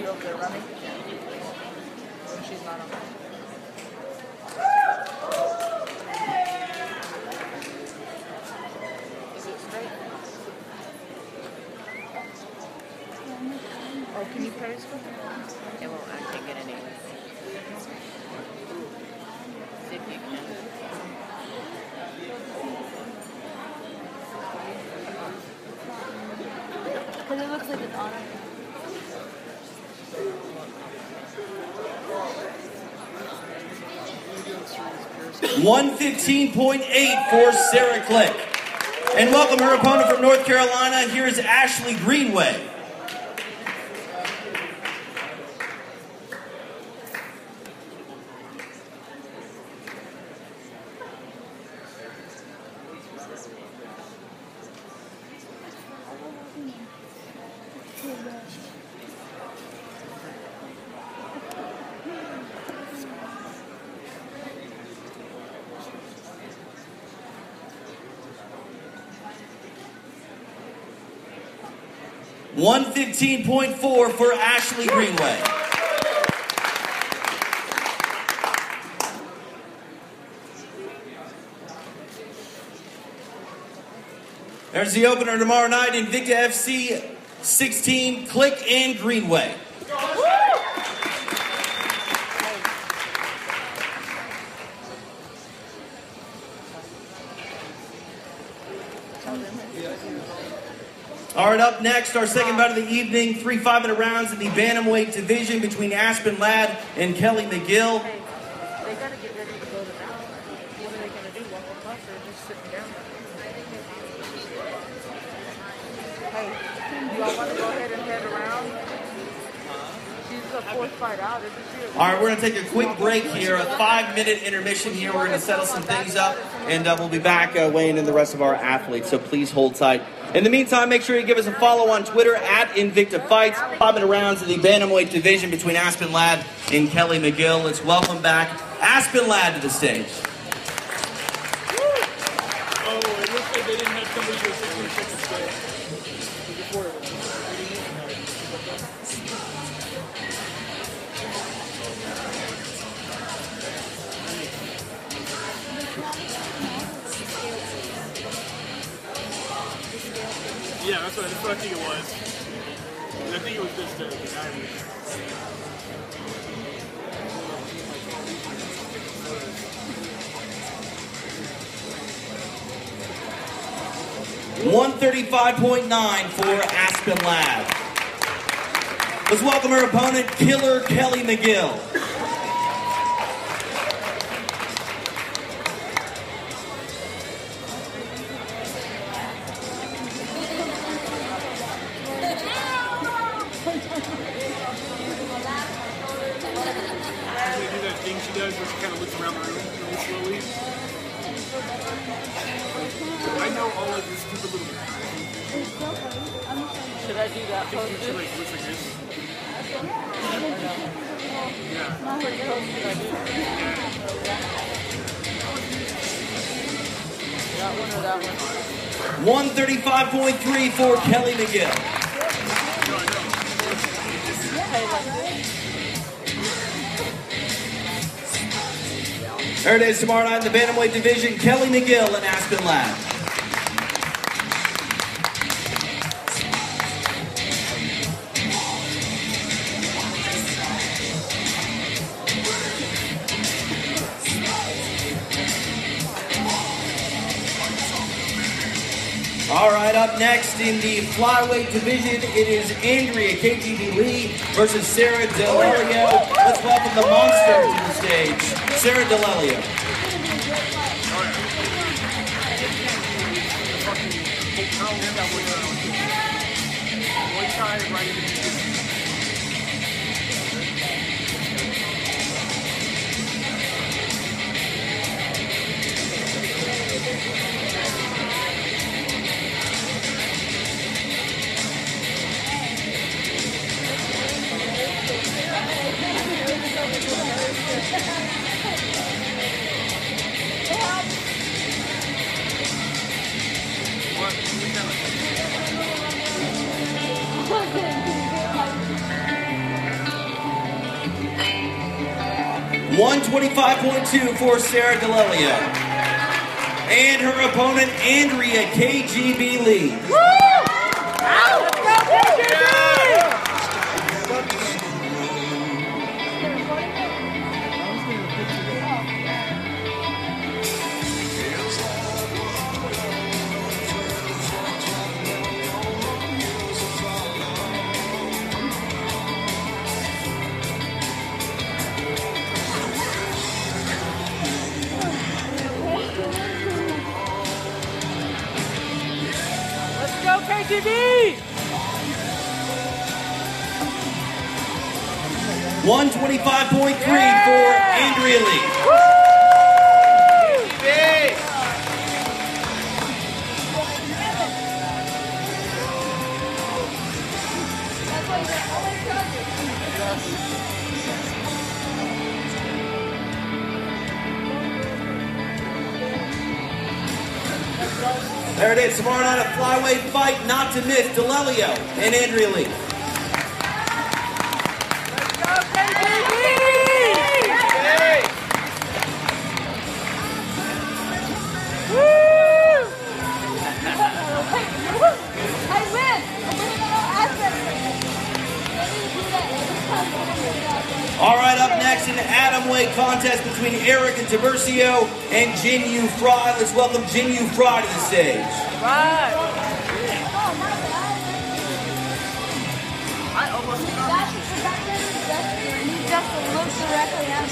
she over there running? She's not on. Is it straight? Oh, can you periscope? It won't. I can't get any. See if you can. Because it looks like it's on. 115.8 for Sarah Click. And welcome her opponent from North Carolina. Here's Ashley Greenway. $115.4 for Ashley Greenway. There's the opener tomorrow night, Invicta FC 16, Click and Greenway. All right, up next, our second bout of the evening, 3 5-minute rounds in the bantamweight division between Aspen Ladd and Kelly McGill. Hey, they gotta get ready to go to battle. What are they gonna do? Walk across or just sitting down? Hey, y'all wanna go ahead and head around? She's the fourth fight out, isn't she? All right, we're going to take a quick break here, a 5-minute intermission here. We're going to settle some things up, and we'll be back weighing in the rest of our athletes, so please hold tight. In the meantime, make sure you give us a follow on Twitter at Invicta Fights. 5-minute rounds in the bantamweight division between Aspen Ladd and Kelly McGill. Let's welcome back Aspen Ladd to the stage. Oh, it looks like they didn't have somebody who was 16 seconds away. Before it. Yeah, that's what I think it was. I think it was just the guy. 135.9 for Aspen Ladd. Let's welcome her opponent, Killer Kelly McGill. She does where she kind of looks around the room really slowly. I know all of this stupid little. Should I do that pose? She like looks like this. Yeah. That one or that one? 135.3 for Kelly McGill. Hey, like this. There it is tomorrow night in the bantamweight division, Kelly McGill and Aspen Ladd. All right, up next in the flyweight division, it is Andrea KTV Lee versus Sarah Delelio. Let's welcome the monster to the stage, Sarah Delelio. 125.2 for Sarah D'Alelio. And her opponent, Andrea KGB Lee. Woo! Let's go, KGB! Go KGB! 125.3 for Andrea Lee. Woo! There it is. Tomorrow night, a flyweight fight not to miss. D'Alelio and Andrea Lee. Let's go KGB! Woo! I win! All right, up next, an atomweight contest between Herica Tiburcio and Jinyu Fry. Let's welcome Jinyu Fry to the stage. Right. I almost He just looks directly at me.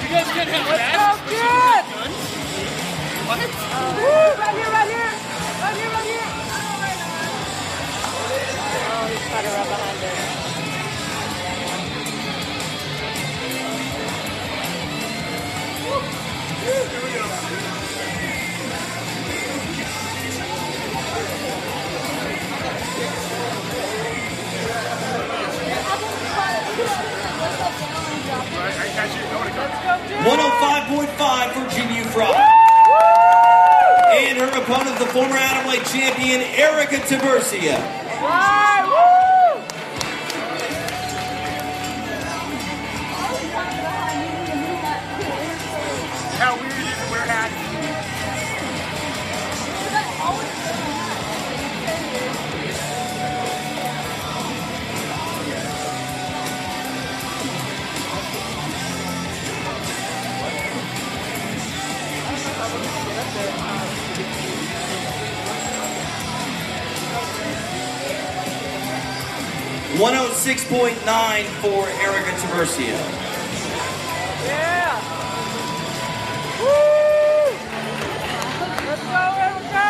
You guys get him Let's back? go, kid! What? Woo! Right here, right here! Right here, right here! Oh, he's got her up behind her. Here we go. I catch you. I want to go. Let's go, kid! 105.5 for Jinyu Fry. And her opponent, the former atomweight champion, Herica Tiburcio. Right, woo! How weird is it to wear hats? $106.9 for Herica Tiburcio. Yeah! Woo! Let's go, Herica!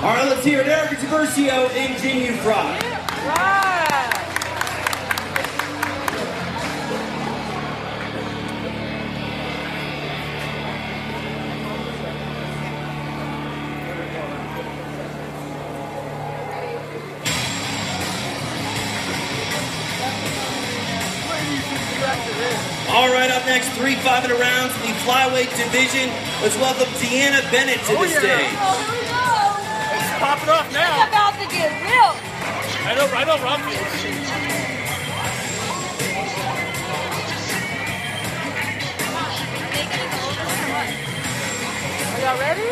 All right, let's hear it. Herica Tiburcio and Jinyu Fry. Right! All right, up next, 3 5-minute rounds in the flyweight division. Let's welcome Deanna Bennett to the stage. Oh, here we go! Let's pop it off It's now. about to get real! I know, Rocky. Are y'all ready?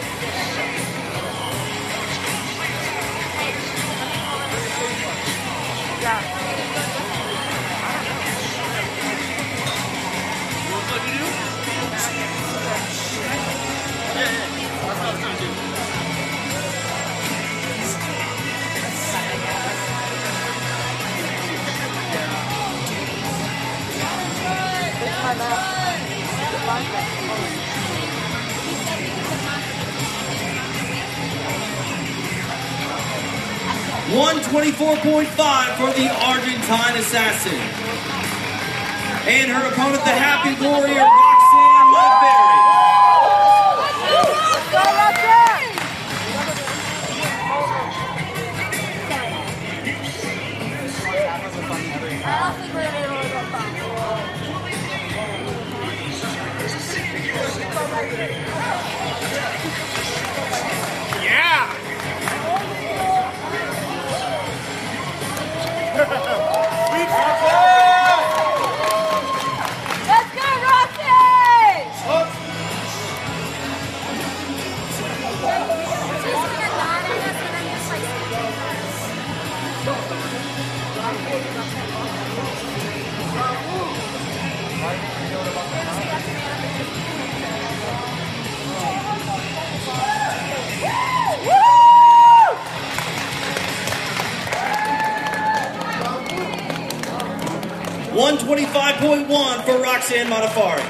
Yeah. What do you do? Yeah. That's what I was trying to do. This time out. 124.5 for the Argentine assassin. And her opponent, the Happy Warrior, Roxanne Modafferi. Yeah! Sweet Let's go, Roxanne! Woo! 125.1 for Roxanne Modafferi.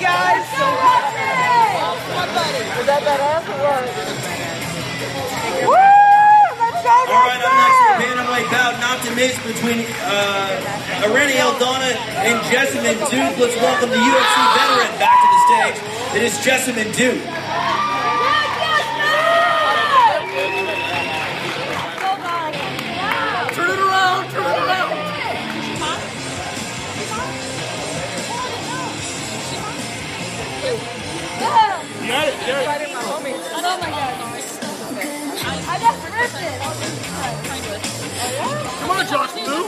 Guys, so was that badass or what? Woo! Let's go, All right, up next, the bantamweight bout, not to miss, between Herica and Jessamine Duke. Let's welcome the UFC veteran back to the stage. It is Jessamine Duke. Turn it around, turn it around. You got it, there. Oh my god. I got drifted. Come on, Josh, Blue.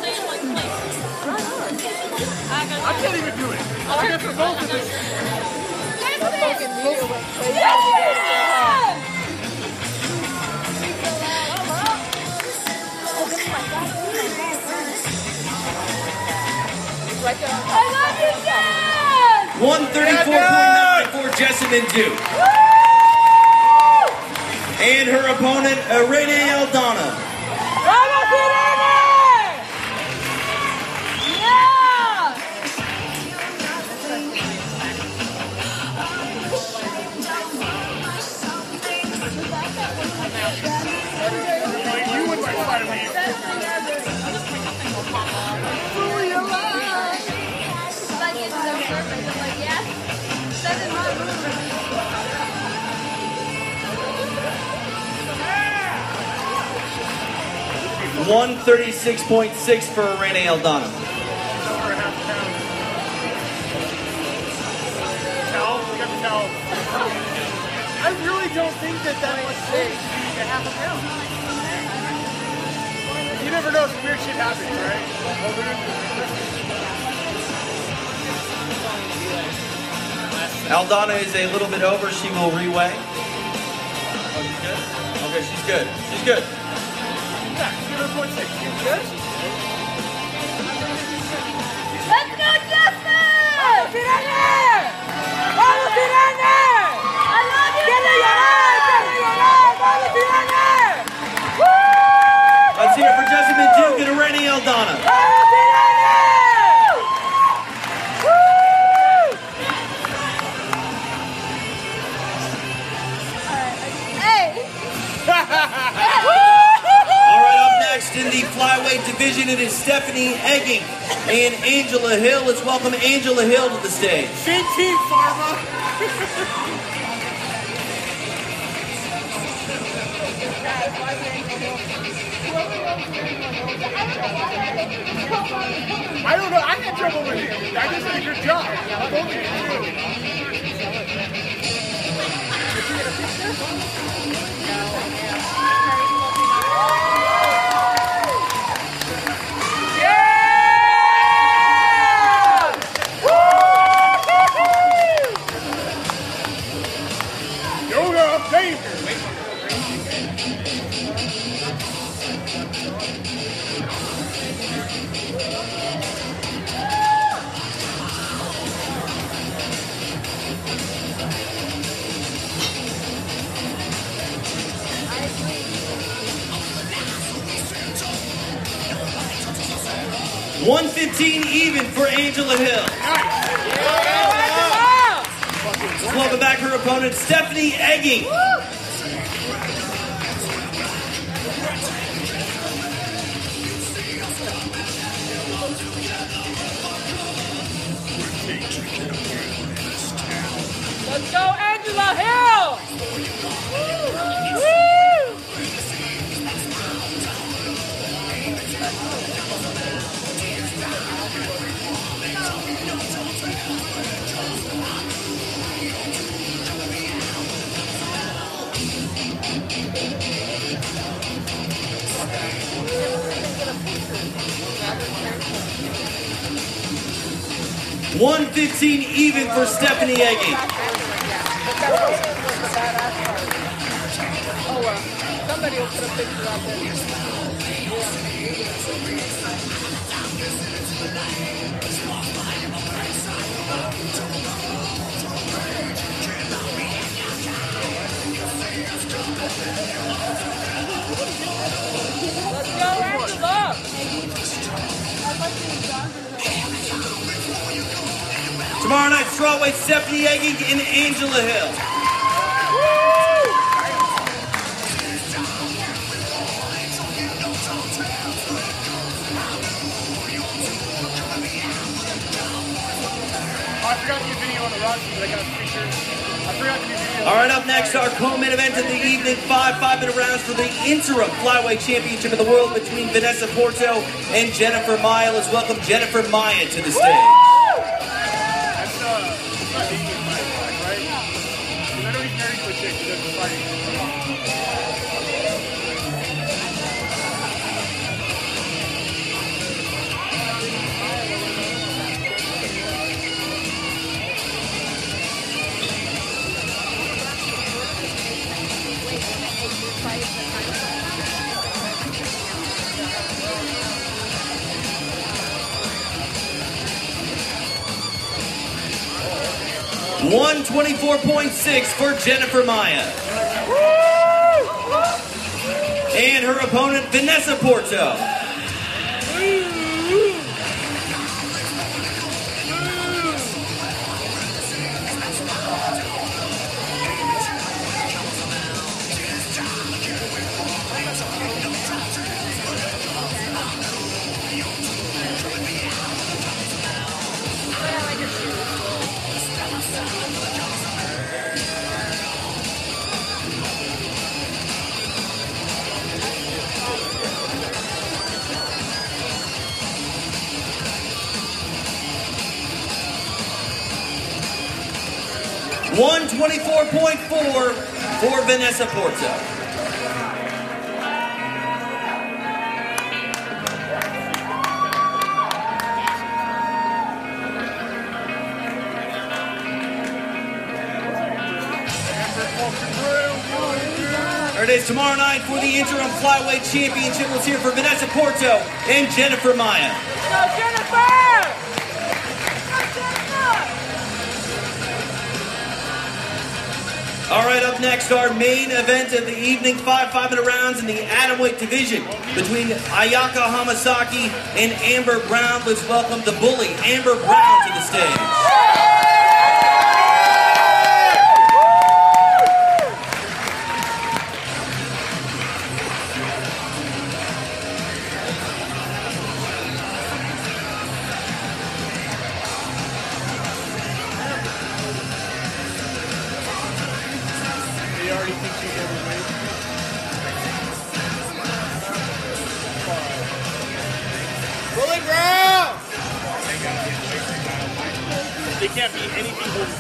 I can't even do it. I got the both of this. I love you, Dad! 134.9 for Jessamine Duke. And her opponent, Herica Tiburcio. You would like fire me. Fully alive. Like it's so perfect. I'm like, yeah. 7 moves. 136.6 for Herica Tiburcio. Over a half pound. Towel? We got the towel. I really don't think that much weight is a half a pound. You never know, some weird shit happens, right? Aldana is a little bit over. She will reweigh. Oh, she's good? Okay, she's good. She's good. Yeah, 0.6. You good? Let's go, Justin! ¡Vamos, Tiraner! ¡Vamos, Tiraner! I love you, ¡Quiere Dad! llorar! ¡Vamos, Tiraner! Let's hear it for Jessamine Duke and Herica Tiburcio. ¡Vamos, Tiraner! Hey! All right, up next in the flyweight division, it is Stephanie Egging and Angela Hill. Let's welcome Angela Hill to the stage. Same team, Pharma. I don't know. I had trouble with it. I just did a good job. I'm over here too. Yoga of danger. $115 even for Angela Hill. Welcome back her opponent, Stephanie Egging. Let's go, Angela Hill! Woo! $115 even for Stephanie Egging. Oh well, somebody will put a picture out there. Let's go, Angela! Tomorrow night, strawweight Stephanie Egging and Angela Hill. I forgot to do video on the Roxy, but I got pictures. I forgot to do video. All right, up next, our co-main event of the evening, 5-minute rounds for the interim flyweight championship of the world between Vanessa Porto and Jennifer Maia. Let's welcome Jennifer Maia to the stage. That's not easy to fight, right? Because I know he's married to a chick who doesn't fight. 124.6 for Jennifer Maia. And her opponent, Vanessa Porto. $124.4 for Vanessa Porto. There it is tomorrow night for the interim flyweight championship. Let's hear for Vanessa Porto and Jennifer Maia. Go, Jennifer! All right, up next, our main event of the evening, 5-minute rounds in the atomweight division between Ayaka Hamasaki and Amber Brown. Let's welcome the bully, Amber Brown, to the stage. They can't be anything holding.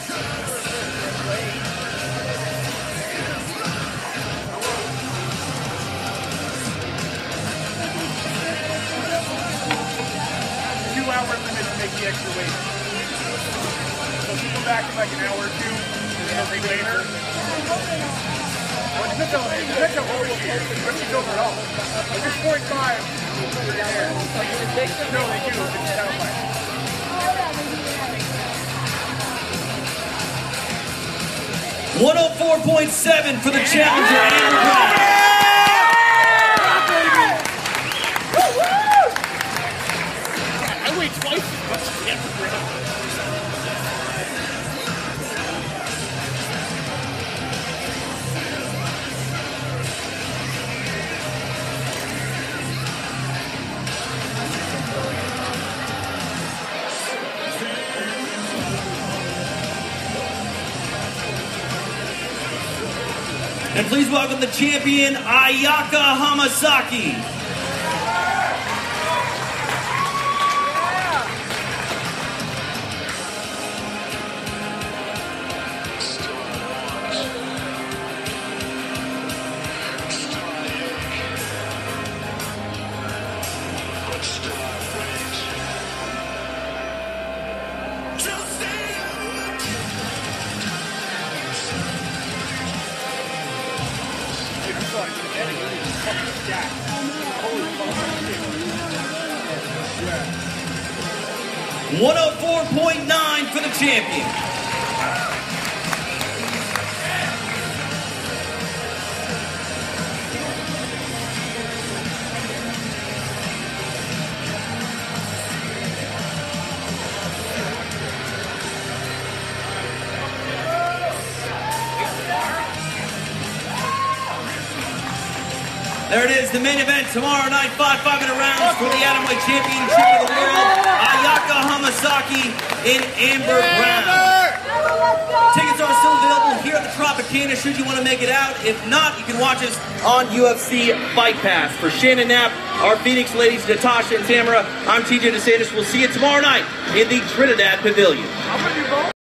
Hour limit to make the extra weight. So if you come back in like an hour or two, and then a later. Well, it depends how old she is. If she's over at all. If it's 45, yeah. No, they do. It's satisfying. 104.7 for the challenger, Amber Brown. I weigh twice as much as Amber Brown. And please welcome the champion, Ayaka Hamasaki. Yeah. 104.9 for the champion. There it is, the main event tomorrow night, 5-minute rounds for the atomweight championship of the world. Ayaka Hamasaki and Amber Brown. Tickets are still available here at the Tropicana should you want to make it out. If not, you can watch us on UFC Fight Pass. For Shannon Knapp, our Phoenix ladies, Natasha and Tamara, I'm TJ DeSantis. We'll see you tomorrow night in the Trinidad Pavilion.